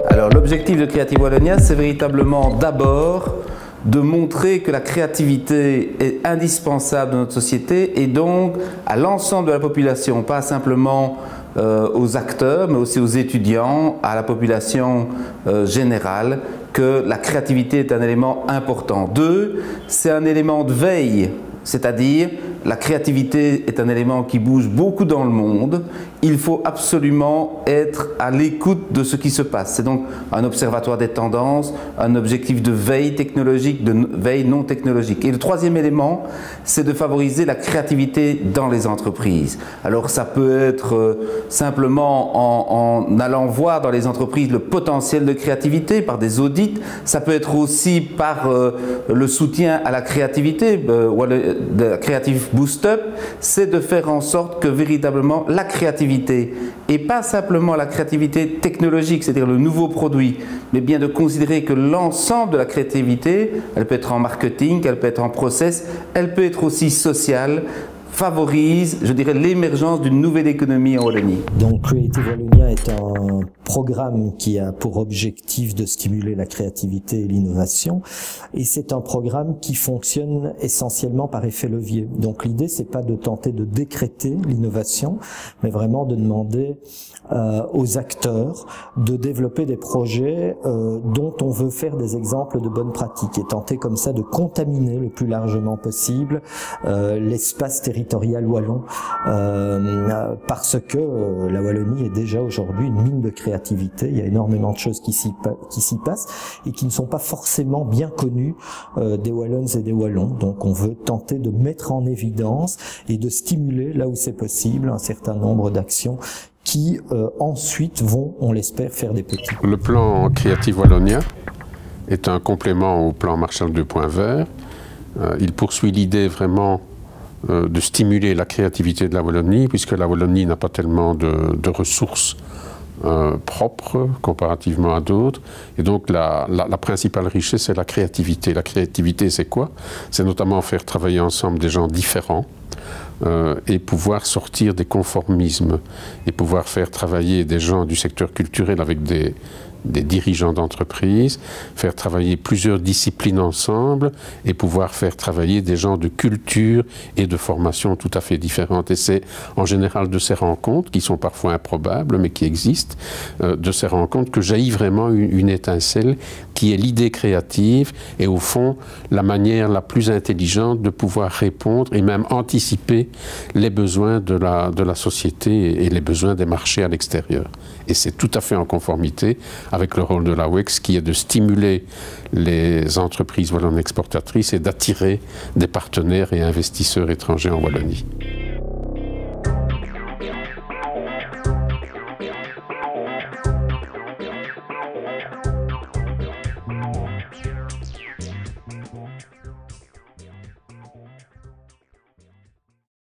Alors l'objectif de Creative Wallonia, c'est véritablement d'abord de montrer que la créativité est indispensable dans notre société et donc à l'ensemble de la population, pas simplement aux acteurs, mais aussi aux étudiants, à la population générale, que la créativité est un élément important. Deux, c'est un élément de veille, c'est-à-dire la créativité est un élément qui bouge beaucoup dans le monde. Il faut absolument être à l'écoute de ce qui se passe. C'est donc un observatoire des tendances, un objectif de veille technologique, de veille non technologique. Et le troisième élément, c'est de favoriser la créativité dans les entreprises. Alors ça peut être simplement en allant voir dans les entreprises le potentiel de créativité par des audits. Ça peut être aussi par le soutien à la créativité, de Creative Boost Up, c'est de faire en sorte que véritablement la créativité, et pas simplement la créativité technologique, c'est-à-dire le nouveau produit, mais bien de considérer que l'ensemble de la créativité, elle peut être en marketing, elle peut être en process, elle peut être aussi sociale, favorise, je dirais, l'émergence d'une nouvelle économie en Wallonie. Donc Creative Wallonia est un programme qui a pour objectif de stimuler la créativité et l'innovation, et c'est un programme qui fonctionne essentiellement par effet levier. Donc l'idée, c'est pas de tenter de décréter l'innovation, mais vraiment de demander aux acteurs de développer des projets dont on veut faire des exemples de bonnes pratiques et tenter comme ça de contaminer le plus largement possible l'espace territorial wallon, parce que la Wallonie est déjà aujourd'hui une mine de créativité. Il y a énormément de choses qui s'y passent et qui ne sont pas forcément bien connues des Wallonnes et des Wallons. Donc on veut tenter de mettre en évidence et de stimuler là où c'est possible un certain nombre d'actions qui ensuite vont, on l'espère, faire des petits. Le plan Creative Wallonia est un complément au plan Marshall 2.0. Il poursuit l'idée vraiment de stimuler la créativité de la Wallonie, puisque la Wallonie n'a pas tellement de ressources propres comparativement à d'autres. Et donc la principale richesse, c'est la créativité. La créativité, c'est quoi? C'est notamment faire travailler ensemble des gens différents, et pouvoir sortir des conformismes et pouvoir faire travailler des gens du secteur culturel avec des dirigeants d'entreprise, faire travailler plusieurs disciplines ensemble et pouvoir faire travailler des gens de culture et de formation tout à fait différentes. Et c'est en général de ces rencontres, qui sont parfois improbables mais qui existent, de ces rencontres que jaillit vraiment une étincelle qui est l'idée créative et au fond la manière la plus intelligente de pouvoir répondre et même anticiper les besoins de la société et les besoins des marchés à l'extérieur. Et c'est tout à fait en conformité avec le rôle de la WEX qui est de stimuler les entreprises wallonnes exportatrices et d'attirer des partenaires et investisseurs étrangers en Wallonie.